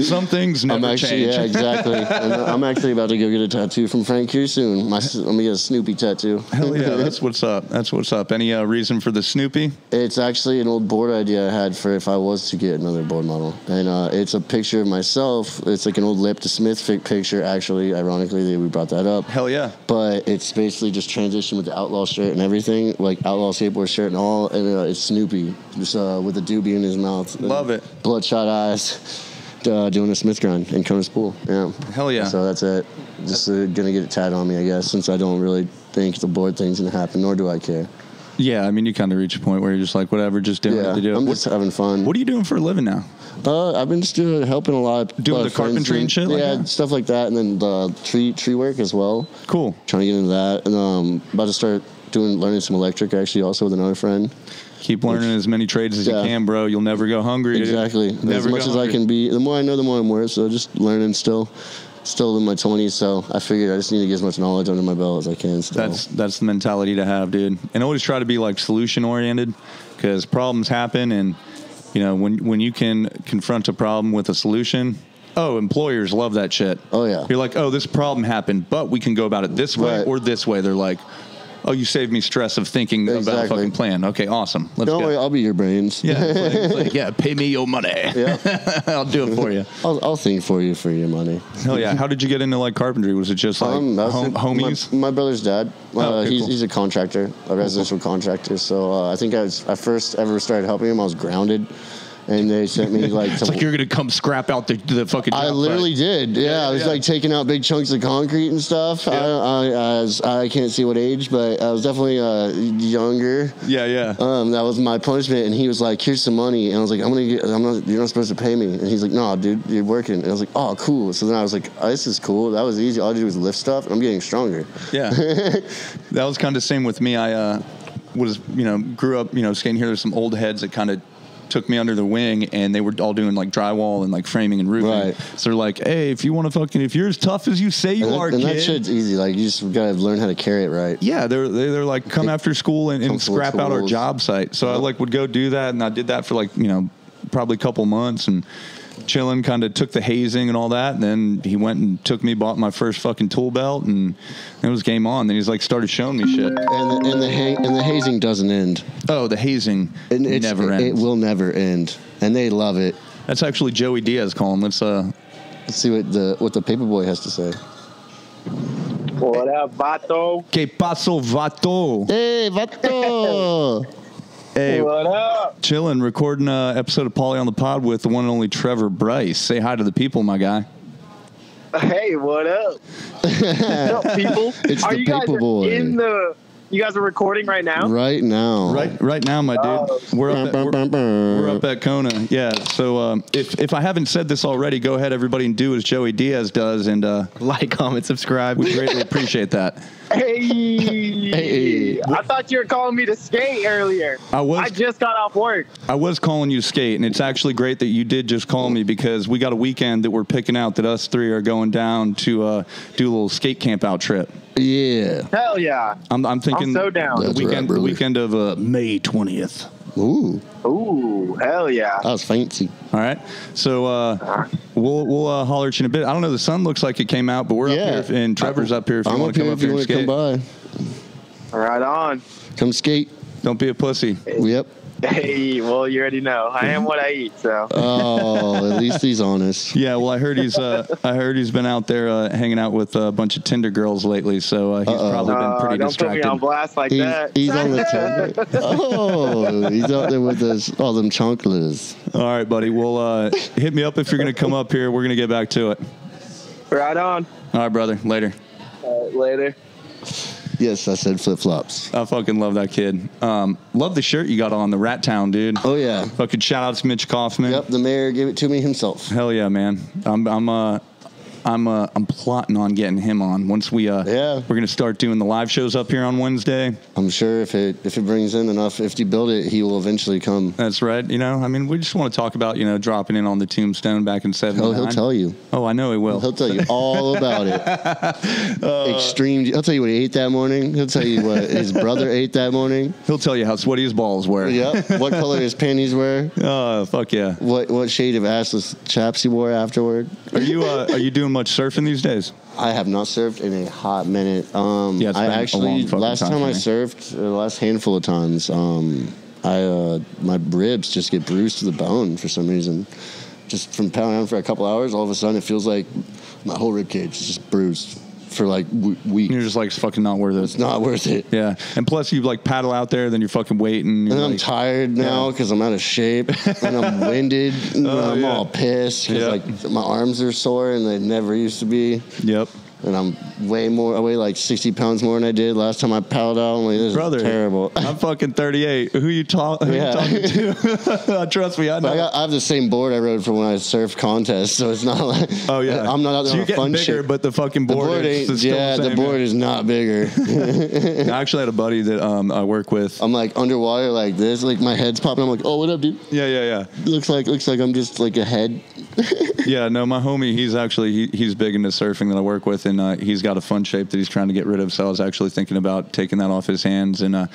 Some things never change. Yeah, exactly. I'm actually about to go get a tattoo from Frank here soon. I'm gonna get a Snoopy tattoo. Hell yeah, that's what's up. That's what's up. Any reason for the Snoopy? It's actually an old board idea I had for if I was to get another board model, and it's a picture of myself. It's like an old Lip to Smith picture. Actually, ironically, we brought that up. Hell yeah. But it's basically just transition with the Outlaw shirt and everything, like Outlaw skateboard shirt and all, and it's Snoopy just with a doobie in his mouth. Love it. Bloodshot eyes, doing a Smith grind in Kona's Pool. Yeah. Hell yeah. So that's it. Just gonna get it tatted on me, I guess, since I don't really think the board thing's gonna happen, nor do I care. Yeah, I mean, you kind of reach a point where you're just like, whatever, just doing it to do it. I'm just having fun. What are you doing for a living now? I've been just helping a lot. Doing the carpentry and shit? Yeah, stuff like that, and then the tree work as well. Cool. Trying to get into that, and about to start learning some electric, actually, also with another friend. Keep learning as many trades as you can, bro. You'll never go hungry. Exactly. As much as I can be. The more I know, the more I'm worth. So just learning still in my 20s. So I figured I just need to get as much knowledge under my belt as I can still. That's the mentality to have, dude. And always try to be like solution oriented, because problems happen, and you know when you can confront a problem with a solution, oh, employers love that shit. Oh, yeah. You're like, oh, this problem happened, but we can go about it this way or this way. They're like, oh, you saved me stress of thinking about a fucking plan. Okay, awesome. Let's Don't go. worry, I'll be your brains. Yeah, it's like, yeah, pay me your money. Yeah. I'll do it for you. I'll think for you for your money. Hell yeah. How did you get into like carpentry? Was it just like homies? My brother's dad. Okay, cool. He's a contractor, a residential contractor. So I think I first ever started helping him. I was grounded. And they sent me like... It's like you're going to come scrap out the fucking... I literally did. Yeah, I was like taking out big chunks of concrete and stuff. Yeah. I can't see what age, but I was definitely younger. Yeah, yeah. That was my punishment. And he was like, here's some money. And I was like, you're not supposed to pay me. And he's like, no, dude, you're working. And I was like, oh, cool. So then I was like, oh, this is cool. That was easy. All I did was lift stuff. And I'm getting stronger. Yeah. That was kind of the same with me. I was, grew up, skating here. There's some old heads that kind of took me under the wing, and they were all doing like drywall and like framing and roofing. Right. So they're like, hey, if you want to if you're as tough as you say you are, and kid. that shit's easy. Like you just gotta learn how to carry it right. Yeah, they're like, come after school and scrap out our job site. So I like would go do that, and I did that for like probably a couple months and chilling, kind of took the hazing and all that. And then he went and bought my first fucking tool belt, and it was game on. Then he's like started showing me shit. And the hazing doesn't end. Oh, the hazing never ends. It will never end, and they love it. That's actually Joey Diaz calling. Let's see what the paperboy has to say. What up, vato? Que paso, vato? Hey, vato. Hey, what up? Chilling, recording an episode of Paulie on the Pod with the one and only Trevor Brice. Say hi to the people, my guy. Hey, what up? What's up, people? It's the paperboy. You guys are recording right now? Right now. Right now, my dude. We're up at Kona. Yeah. So if I haven't said this already, go ahead, everybody, and do as Joey Diaz does, and like, comment, subscribe. We greatly appreciate that. Hey. I thought you were calling me to skate earlier. I just got off work. I was calling you to skate, and it's actually great that you did just call me, because we got a weekend that we're picking out that us three are going down to do a little skate camp out trip. Yeah. Hell yeah. I'm thinking I'm so down. The weekend of May 20th. Ooh, hell yeah. That was fancy. All right. So we'll holler at you in a bit. I don't know, the sun looks like it came out, but we're up here, and Trevor's up here if you want to come up here and skate. Come by. Right on. Come skate. Don't be a pussy. Yep. Hey, well, you already know. I am what I eat, so. Oh, at least he's honest. Yeah, well, I heard he's been out there hanging out with a bunch of Tinder girls lately, so he's probably been pretty distracted. Don't put me on blast like that. He's on the Tinder. Oh, he's out there with all them chunklers. All right, buddy. Well, hit me up if you're going to come up here. We're going to get back to it. Right on. All right, brother. Later. Later. Yes, I said flip-flops. I fucking love that kid. Love the shirt you got on, the Rat Town, dude. Oh, yeah. Fucking shout out to Mitch Kaufman. Yep, the mayor gave it to me himself. Hell yeah, man. I'm plotting on getting him on once we're gonna start doing the live shows up here on Wednesday. I'm sure if it brings in enough, if you build it, he will eventually come. That's right. I mean, we just want to talk about dropping in on the Tombstone back in '79. Oh, he'll tell you. Oh, I know he will. He'll tell you all about it. Extreme. He'll tell you what he ate that morning. He'll tell you what his brother ate that morning. He'll tell you how sweaty his balls were. Yep. What color his panties were. Oh, fuck yeah. What shade of assless chaps he wore afterward. Are you doing much surfing these days? I have not surfed in a hot minute. Yeah, it's been I actually last time I surfed, the last handful of times, my ribs just get bruised to the bone for some reason. Just from pounding around for a couple hours, all of a sudden it feels like my whole rib cage is just bruised for like weeks. You're just like, it's fucking not worth it. It's not worth it. Yeah, and plus you like paddle out there, then you're fucking waiting. And I'm tired now because I'm out of shape and I'm winded. And I'm all pissed because like my arms are sore and they never used to be. Yep. And I weigh like 60 pounds more than I did last time I paddled out. I'm like, this is terrible. I'm fucking 38. Who you talking to? Trust me, I know. I have the same board I rode for when I surfed contests, so it's not like... Oh, yeah. I'm not out there on a fun bigger, shit. But the fucking board is still the same. The board is not bigger. I actually had a buddy that I work with. I'm like underwater like this, like my head's popping. I'm like, oh, what up, dude? Yeah. Looks like I'm just like a head. Yeah, no, my homie, he's big into surfing that I work with, and he's got a fun shape that he's trying to get rid of, so I was actually thinking about taking that off his hands and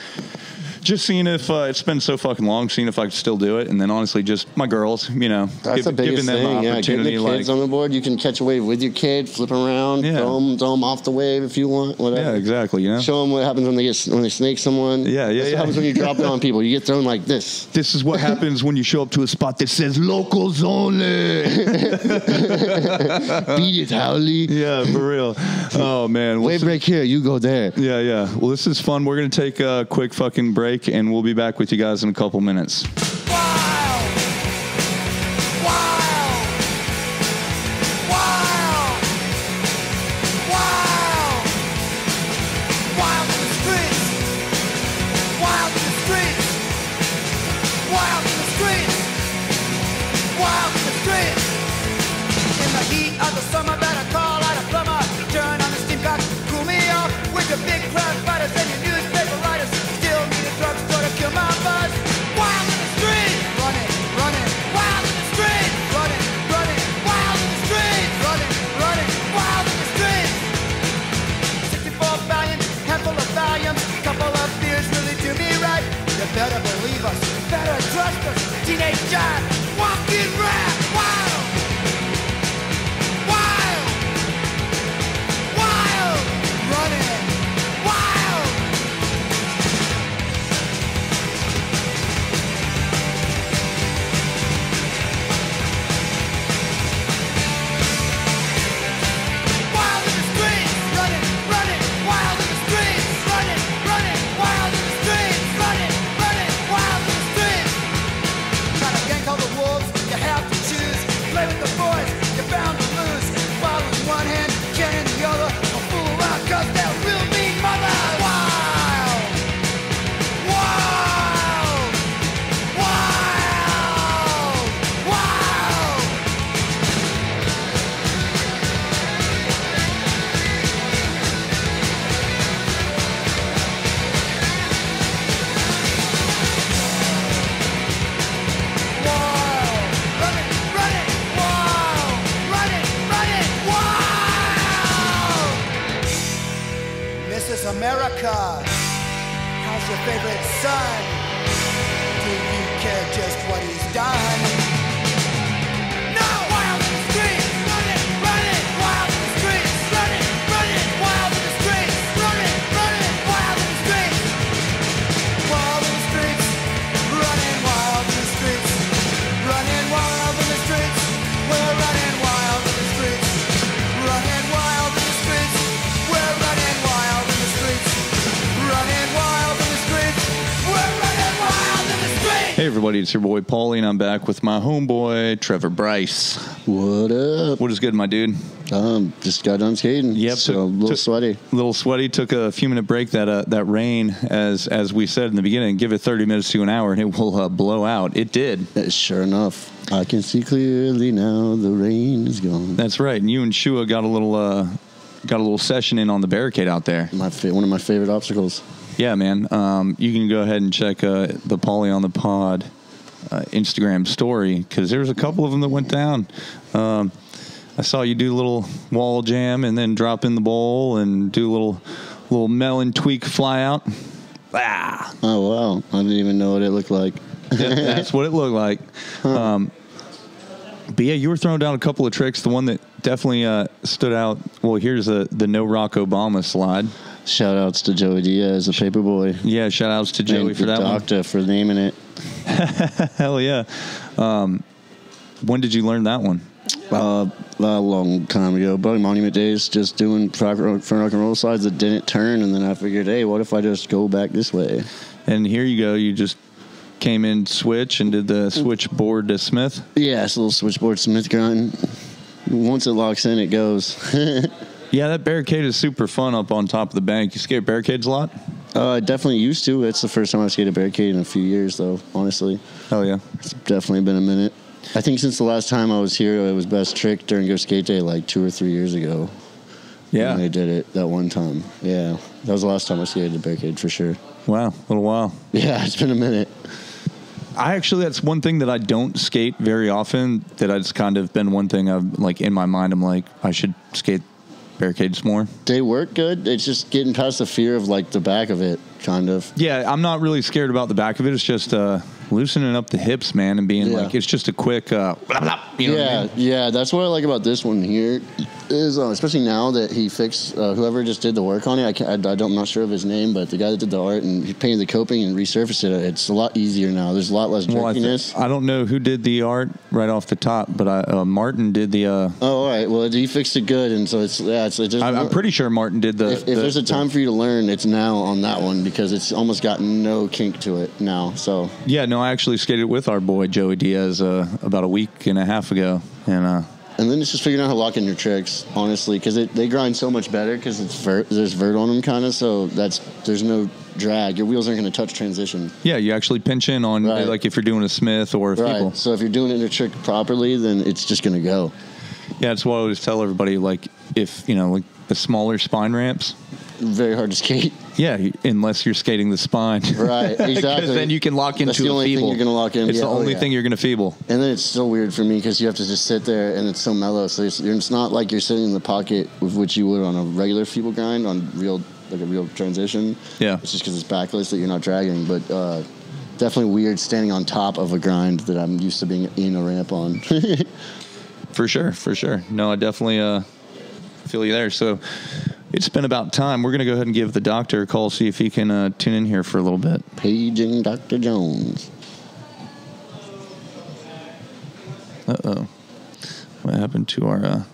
just seeing if it's been so fucking long, seeing if I could still do it, and then honestly, just my girls, you know, that's the biggest giving them thing. an opportunity. Getting the kids on the board, you can catch a wave with your kid, flip around, throw them off the wave if you want, whatever. Yeah, exactly. You know, show them what happens when they snake someone. Yeah. What happens when you drop it on people. You get thrown like this. This is what happens when you show up to a spot that says locals only. Beat it, Howley. Yeah, for real. Oh man, wave break here. You go there. Yeah. Well, this is fun. We're gonna take a quick fucking break, and we'll be back with you guys in a couple minutes. Better believe us, better trust us. Teenage giant, walking rap, wild, wild, wild, running, wild. Wild in the streets, running, running, wild in the streets, running, running, wild in the streets, running. Play with the boys, you're bound to lose. Ball in one hand, can in the other. A fool around, cause that will mean mother. Wild! Wild! Wild! Wild! America, how's your favorite son? Do you care just what he's done? No! Wild in the streets, running, running, wild in the streets, running, running, wild in the streets, running, running, wild in the streets, wild in the streets, running wild in the streets, running wild in the streets, we're running wild in the streets, running wild in the streets, we're running wild in the streets. Running wild in the streets. We're running wild in the streets. Hey everybody, it's your boy Paulie, and I'm back with my homeboy Trevor Brice. What up? What is good, my dude? Just got done skating. Yep, so a little sweaty. A little sweaty. Took a few minute break. That rain, as we said in the beginning, give it 30 minutes to an hour, and it will blow out. It did. Sure enough, I can see clearly now. The rain is gone. That's right. And you and Shua got a little session in on the barricade out there. One of my favorite obstacles. Yeah, man. You can go ahead and check the Paulie on the Pod Instagram story, because there's a couple of them that went down. I saw you do a little wall jam and then drop in the bowl and do a little melon tweak fly out. Ah. Oh, wow. I didn't even know what it looked like. That's what it looked like. Huh. But yeah, you were throwing down a couple of tricks. The one that definitely stood out, well, here's the no Rock Obama slide. Shout outs to Joey Diaz, the paper boy. Yeah, shout outs to Joey for that one. Doctor for naming it. Hell yeah. When did you learn that one? A long time ago, probably Monument Days, just doing front rock and roll slides that didn't turn, and then I figured, hey, what if I just go back this way? And here you go, you just came in switch and did the switchboard to Smith? Yeah, it's a little switchboard Smith grind. Once it locks in, it goes. Yeah, that barricade is super fun up on top of the bank. You skate barricades a lot? I definitely used to. It's the first time I've skated a barricade in a few years, though, honestly. Oh, yeah. It's definitely been a minute. I think since the last time I was here, it was Best Trick during Go Skate Day like 2 or 3 years ago. Yeah. When they did it that one time. Yeah. That was the last time I skated a barricade for sure. Wow. A little while. Yeah, it's been a minute. That's one thing that I don't skate very often, that it's kind of been one thing I've, like, in my mind, I'm like, I should skate barricades more. They work good. It's just getting past the fear of, like, the back of it. kind of. Yeah, I'm not really scared about the back of it. It's just loosening up the hips, man, and being like, it's just a quick, blah, blah, you know what I mean? Yeah, that's what I like about this one here, is especially now that he fixed, whoever just did the work on it, I'm not sure of his name, but the guy that did the art and he painted the coping and resurfaced it, it's a lot easier now. There's a lot less jerkiness. I don't know who did the art right off the top, but Martin did the... Oh, all right. Well, he fixed it good, and so it's just... I'm pretty sure Martin did the... If there's a time for you to learn, it's now on that one, because it's almost got no kink to it now, so... Yeah, no, I actually skated with our boy Joey Diaz about a week and a half ago, and then it's just figuring out how to lock in your tricks, honestly, because they grind so much better because there's vert on them, kind of, so there's no drag. Your wheels aren't going to touch transition. Yeah, you actually pinch in on, like, if you're doing a Smith or a Feeble. So if you're doing it in a trick properly, then it's just going to go. Yeah, that's what I always tell everybody, like, if, like the smaller spine ramps, very hard to skate. Yeah, unless you're skating the spine. Right, exactly. Because then you can lock into a Feeble. That's the only thing you're going to lock in. It's the only thing you're going to Feeble. And then it's so weird for me because you have to just sit there and it's so mellow. So it's not like you're sitting in the pocket with which you would on a regular Feeble grind on a real transition. Yeah. It's just because it's backless that you're not dragging. But definitely weird standing on top of a grind that I'm used to being in a ramp on. For sure. No, I definitely feel you there. So... It's been about time. We're going to go ahead and give the doctor a call, see if he can tune in here for a little bit. Paging Dr. Jones. Uh-oh. What happened to our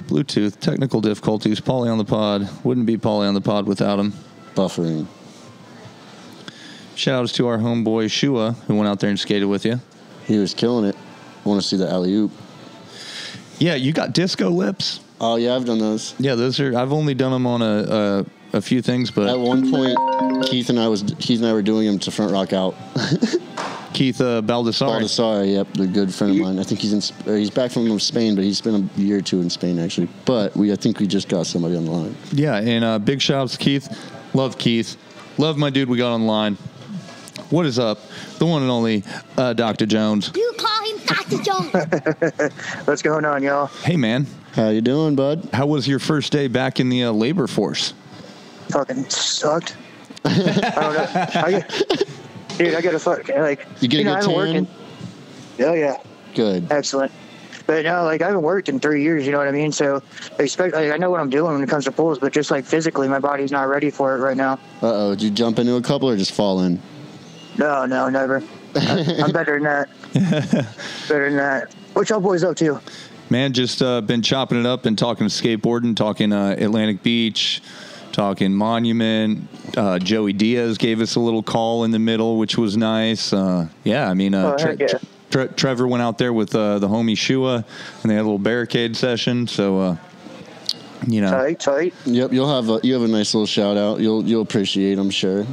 Bluetooth? Technical difficulties. Paulie on the pod. Wouldn't be Paulie on the pod without him. Buffering. Shout outs to our homeboy Shua, who went out there and skated with you. He was killing it. I want to see the alley-oop. Yeah, you got disco lips. Oh, yeah, I've done those. Yeah, those are... I've only done them on a few things, but... At one point, Keith and I were doing them to front rock out. Keith Baldassare. Baldassare, yep, a good friend of mine. I think he's back from Spain, but he's spent a year or two in Spain, actually. But I think we just got somebody on the line. Yeah, and big shout outs to Keith. Love Keith. Love my dude we got on the line. What is up? The one and only Dr. Jones. You call him Dr. Jones. What's going on, y'all? Hey, man. How you doing, bud? How was your first day back in the labor force? Fucking sucked. I don't know. I got to fuck. Like, you get a good tan? Working. Oh, yeah. Good. Excellent. But no, I haven't worked in 3 years, you know what I mean? So I know what I'm doing when it comes to pulls, but just physically, my body's not ready for it right now. Uh-oh. Did you jump into a couple or just fall in? No, never. I'm better than that. What y'all boys up to? Man, just been chopping it up and talking skateboarding, talking Atlantic Beach, talking Monument. Joey Diaz gave us a little call in the middle, which was nice. Trevor went out there with the homie Shua, and they had a little barricade session. So, tight. Yep, you have a nice little shout out. You'll appreciate, I'm sure.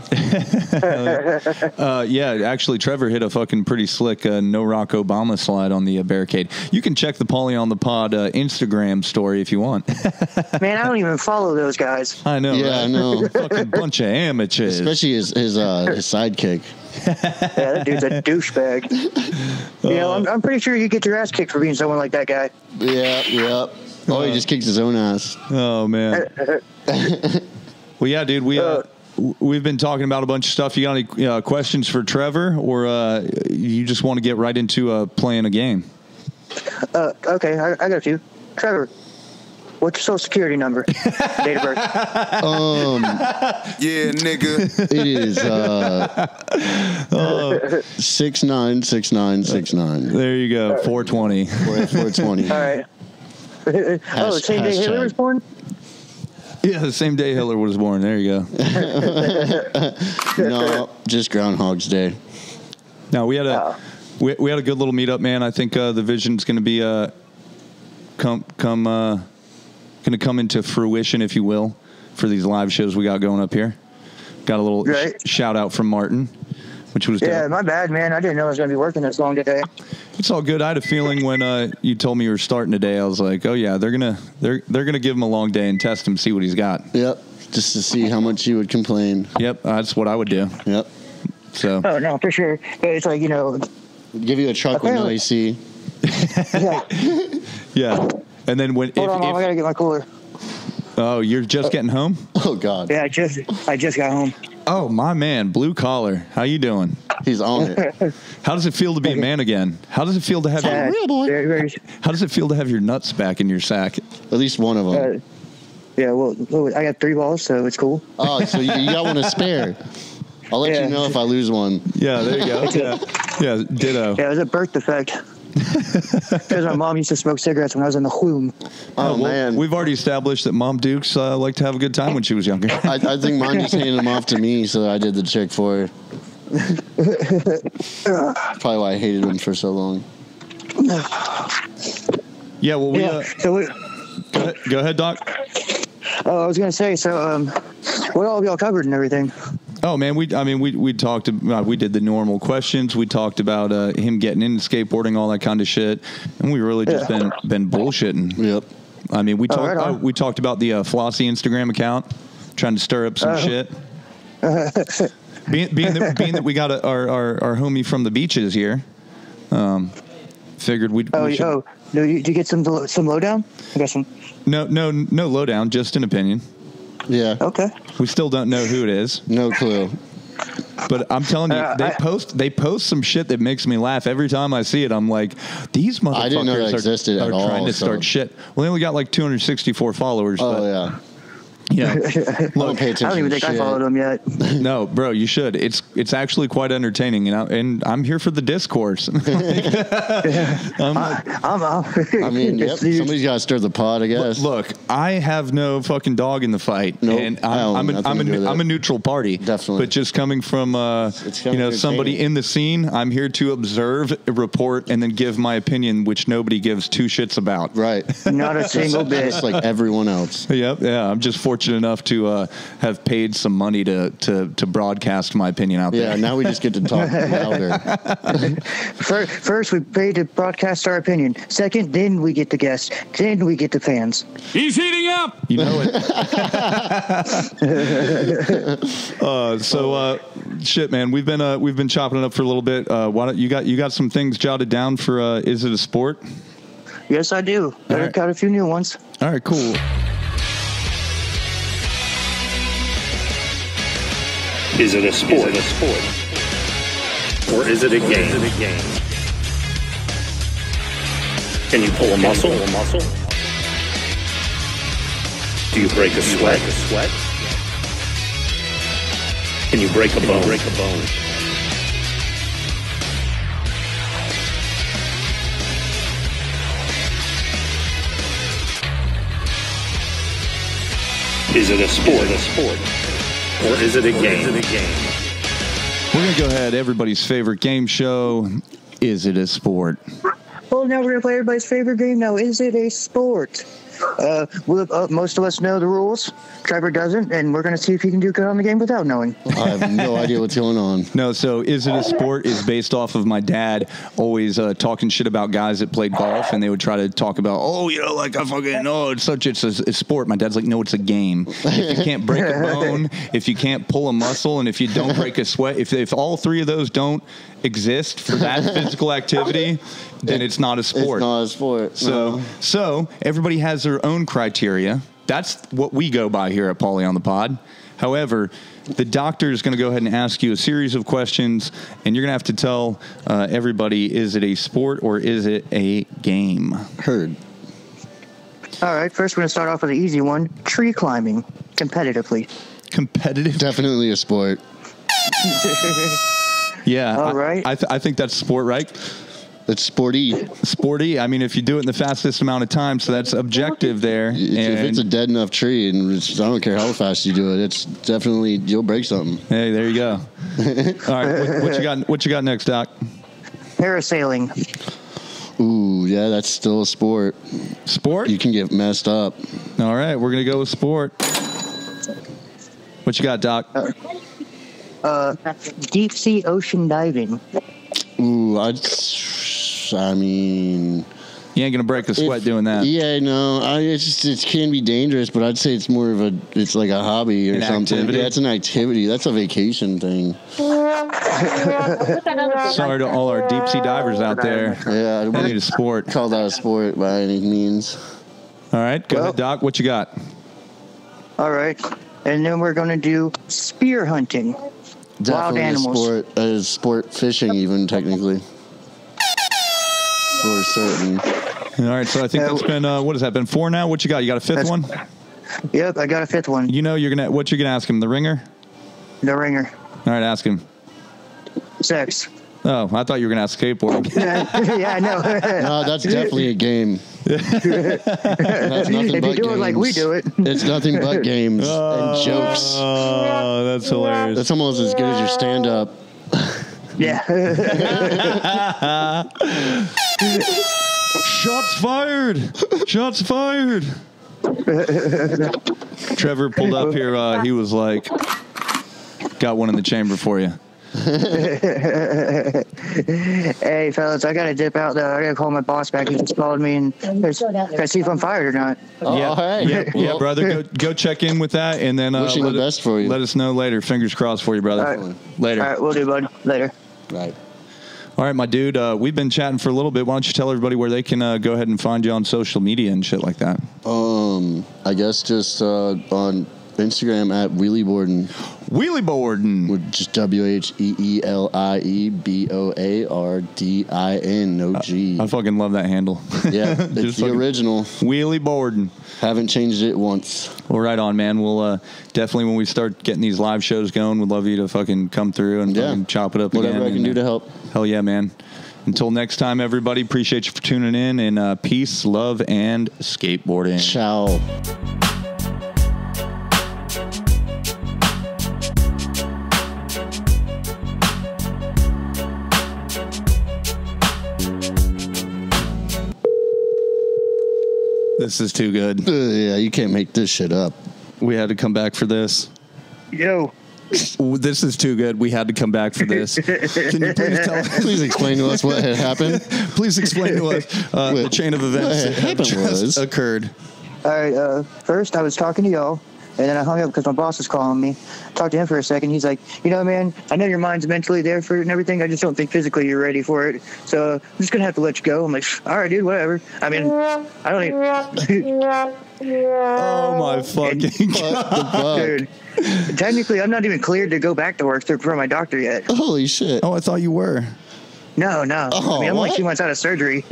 Yeah, actually, Trevor hit a fucking pretty slick no rock Obama slide on the barricade. You can check the Paulie on the Pod Instagram story if you want. Man, I don't even follow those guys. I know. Yeah, right? I know. Fucking bunch of amateurs. Especially his sidekick. Yeah, that dude's a douchebag. I'm pretty sure you get your ass kicked for being someone like that guy. Yeah. Oh, he just kicked his own ass. Oh, man. Well, yeah, dude, we've been talking about a bunch of stuff. You got any questions for Trevor, or you just want to get right into playing a game? Okay, I got a few. Trevor, what's your social security number? Date of birth? Yeah, nigga. It is 696969. There you go, 420. 420. All right. The same day Hitler was born? Yeah, the same day Hitler was born. There you go. No, just Groundhog's Day. No, we had a good little meetup, man. I think the vision's going to be going to come into fruition, if you will, for these live shows we got going up here. Got a little shout out from Martin, which was dope. My bad, man. I didn't know I was going to be working this long today. It's all good. I had a feeling when you told me you were starting today, I was like, oh yeah, they're gonna give him a long day and test him, see what he's got. Yep, just to see how much he would complain. Yep, that's what I would do. Yep. So. Oh no, for sure. It's like give you a truck with no AC. Yeah. Yeah, and then when Hold on, I gotta get my cooler. Oh, you're just getting home? Oh God. Yeah, I just got home. Oh, my man, blue collar. How you doing? He's on it. How does it feel to be a man again? How does it feel to have real boy? How does it feel to have your nuts back in your sack? At least one of them. Yeah, well, I got 3 balls, so it's cool. Oh, so you got one to spare. I'll let you know if I lose one. Yeah, there you go. Yeah, ditto. Yeah, it was a birth defect. Because my mom used to smoke cigarettes when I was in the womb. Oh, man. We've already established that Mom Dukes liked to have a good time when she was younger. I think mine just handed them off to me, so I did the trick for her. Probably why I hated him for so long. Yeah, well, go ahead, Doc. Oh, I was gonna say, so what all of y'all covered and everything? Oh man, we talked about, we did the normal questions. We talked about him getting into skateboarding, all that kind of shit, and we really just been bullshitting. Yep. I mean, we talked about the Flossie Instagram account, trying to stir up some shit. Being that we got our homie from the beaches here, figured we should. No, you get some lowdown? I got some. No lowdown, just an opinion. Yeah. Okay. We still don't know who it is. No clue. But I'm telling you, they post some shit that makes me laugh every time I see it. I'm like, these motherfuckers I didn't know that existed at all, trying to start shit. Well, they only got like 264 followers. Oh, but, yeah. Yeah, look, pay attention. I don't even think I followed them yet. No, bro, you should. It's actually quite entertaining, and I'm here for the discourse. I'm I mean, yep, somebody's got to stir the pot, I guess. Look, I have no fucking dog in the fight, nope, and I'm a neutral party. Definitely, but just coming from somebody in the scene, I'm here to observe, report, and then give my opinion, which nobody gives 2 shits about. Right, not a single bit. Just like everyone else. Yep, yeah. I'm just fortunate enough to have paid some money to broadcast my opinion out there. Yeah, now we just get to talk louder. First, we pay to broadcast our opinion. Second, then we get the guests. Then we get the fans. He's heating up. You know it. Shit, man. We've been chopping it up for a little bit. Why don't you got some things jotted down for? Is it a sport? Yes, I do. I got a few new ones. All right, cool. Is it a sport? Or is it a game? Can you pull a muscle? Do you break a sweat? Can you break a bone? Is it a sport? Or is it a game? We're going to go ahead. Everybody's favorite game show. Is it a sport? Well, now we're going to play everybody's favorite game. Now, is it a sport? Most of us know the rules. Trevor doesn't, and we're going to see if he can do good on the game without knowing. I have no idea what's going on. No, so Is It a Sport is based off of my dad always talking shit about guys that played golf, and they would try to talk about, it's a sport. My dad's like, no, it's a game. If you can't break a bone, if you can't pull a muscle, and if you don't break a sweat, if all 3 of those don't exist for that physical activity, then it's not a sport. It's not a sport. So everybody has their own criteria. That's what we go by here at Paulie on the Pod. However, the doctor is going to go ahead and ask you a series of questions, and you're going to have to tell everybody, is it a sport or is it a game? Heard. All right, first we're going to start off with an easy one. Tree climbing, competitively. Competitive? Definitely a sport. Yeah. All right. I think that's sport, right? It's sporty. Sporty. I mean, if you do it in the fastest amount of time, so that's objective there. If it's a dead enough tree, and I don't care how fast you do it, it's definitely, you'll break something. Hey, there you go. All right, what you got next, Doc? Parasailing. Ooh, yeah, that's still a sport. Sport? You can get messed up. All right, we're gonna go with sport. What you got, Doc? Deep sea ocean diving. Ooh, I mean, you ain't gonna break a sweat doing that. Yeah, no, it can be dangerous, but I'd say it's more of it's like a hobby or something. Activity? Yeah, it's an activity. That's a vacation thing. Sorry to all our deep sea divers out there. Yeah, I need a sport. Call that a sport by any means. All right, go ahead, Doc. What you got? All right. and then we're going to do spear hunting. Wild Definitely animals. a sport fishing, even technically. For certain. All right, so I think that's been, what has that been, 4 now? What you got? You got a fifth one? Yep, I got a 5th one. You know, what you're going to ask him, the ringer? The ringer. All right, ask him. Sex. Oh, I thought you were going to ask skateboarding. Yeah, I know. No, that's definitely a game. That's nothing if but you do games. it like we do it. It's nothing but games and jokes. Oh, that's hilarious. That's almost as good as your stand-up. Yeah. Shots fired! Shots fired! Trevor pulled up here. He was like, got one in the chamber for you. Hey, fellas, I got to dip out, though. I got to call my boss back. He just called me and see if I'm fired or not. Yeah, right. Yeah, brother. Go check in with that, and then wishing the best for you. Let us know later. Fingers crossed for you, brother. All right. Later. All right, we'll do, bud. Later. Right. All right, my dude. We've been chatting for a little bit. Why don't you tell everybody where they can go ahead and find you on social media and shit like that? I guess just on Instagram at Wheelie Borden. Wheelie Borden. With just WheelieBordin. No G. I fucking love that handle. Yeah, it's the original. Wheelie Borden. Haven't changed it once. Well, right on, man. We'll definitely, when we start getting these live shows going, we'd love you to fucking come through and fucking chop it up Whatever again. I can do to help. Hell yeah, man. Until next time, everybody, appreciate you for tuning in, and peace, love, and skateboarding. Ciao. This is too good. Yeah, you can't make this shit up. We had to come back for this. Yo. This is too good. We had to come back for this. Can you please tell? Please explain to us what had happened. Please explain to us the chain of events that have just occurred. All right, first I was talking to y'all, and then I hung up because my boss was calling me. Talked to him for a second. He's like, you know, man, I know your mind's mentally there for it and everything. I just don't think physically you're ready for it. So I'm just going to have to let you go. I'm like, all right, dude, whatever. I mean, I don't even... Oh, my fucking God. Dude, technically, I'm not even cleared to go back to work for my doctor yet. Holy shit. Oh, I thought you were. No. Oh, I mean, I'm what? like 2 months out of surgery.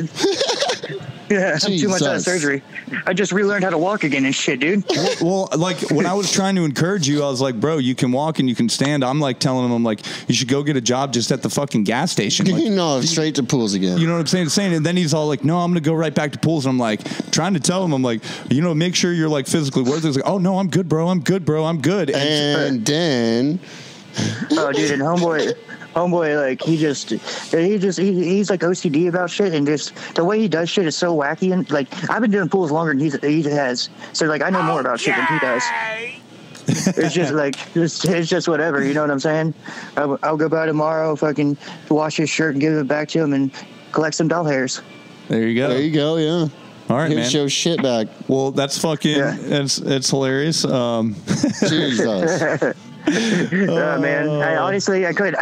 Yeah, I'm 2 months out of surgery. I just relearned how to walk again and shit, dude. Well, like, when I was trying to encourage you, I was like, bro, you can walk and you can stand. I'm like telling him, I'm like, you should go get a job just at the fucking gas station. Like, no, straight to pools again. You know what I'm saying? And then he's all like, no, I'm going to go right back to pools. And I'm like, trying to tell him, I'm like, you know, make sure you're like physically worth it. He's like, oh, no, I'm good, bro. I'm good. And then... Oh, dude, and homeboy, like he's like OCD about shit, and just the way he does shit is so wacky. And like, I've been doing pools longer than he has, so like I know more about shit than he does. It's just like it's just whatever, you know what I'm saying? I'll go by tomorrow, fucking wash his shirt and give it back to him, and collect some doll hairs. There you go. Yeah. All right, man. Show shit back. Well, that's fucking. Yeah. It's hilarious. Jesus. Man, I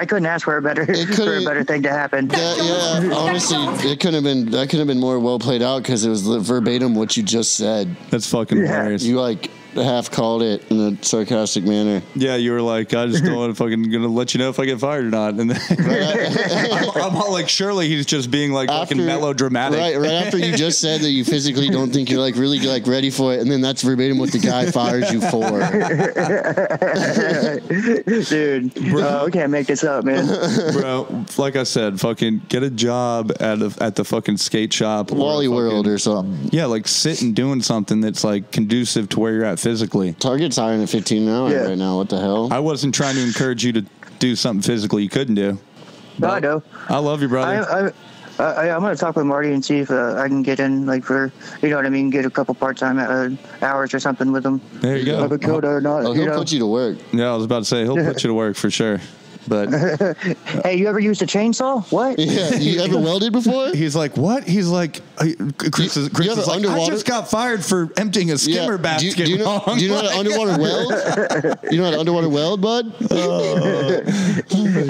couldn't ask for a better thing to happen. Yeah, honestly, that could have been more well played out because it was verbatim what you just said. That's fucking hilarious. You like half called it in a sarcastic manner. Yeah, you were like, I just don't want to fucking gonna let you know if I get fired or not. And then I'm all like, surely he's just being like fucking melodramatic. Right after you just said that you physically don't think you're like really like ready for it, and then that's verbatim what the guy fires you for. Dude, bro, we can't make this up, man. Bro, like I said, fucking get a job at the fucking skate shop, Wally World or something. Yeah, like sitting doing something that's like conducive to where you're at physically. Target's hiring at 15 an hour right now. What the hell? I wasn't trying to encourage you to do something physically you couldn't do. No, I know. I love you, brother. I'm going to talk with Marty and see if I can get in, like, for, you know what I mean, get a couple part-time hours or something with him. There you go. Or not, he'll put you to work. Yeah, I was about to say, he'll put you to work for sure. But hey, you ever used a chainsaw? What? Yeah, you ever welded before? He's like, what? He's like, Chris is like, I just got fired for emptying a skimmer basket. Do you know how to underwater weld? You know how to underwater weld, bud?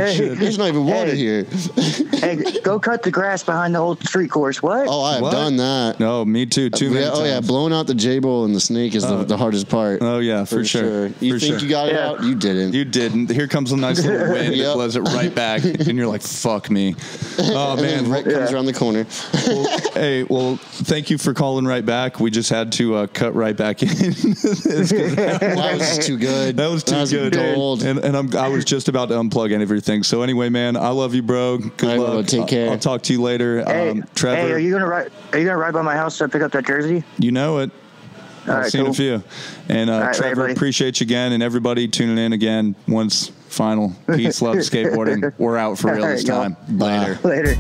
Shit. There's not even water here. Hey, go cut the grass behind the old street course. What? Oh, I have done that. No, me too. Too many times. Oh yeah, blowing out the J-bowl and the snake is the hardest part. Oh yeah, for sure. You think you got it out? You didn't. You didn't. Here comes a nice little wind that blows it right back, and you're like, "Fuck me." Oh man, Rick comes around the corner. Well, thank you for calling right back. We just had to cut right back in. That was just too good. That was too good. Gold. And I was just about to unplug and everything. So anyway, man, I love you, bro. Good luck. Take care. I'll talk to you later. Trevor. Hey, are you gonna ride by my house to pick up that jersey? You know it. I've seen a few. And Trevor, later, appreciate you again, and everybody tuning in again. Once final. Peace, love, skateboarding. We're out for real this time. Bye. Later.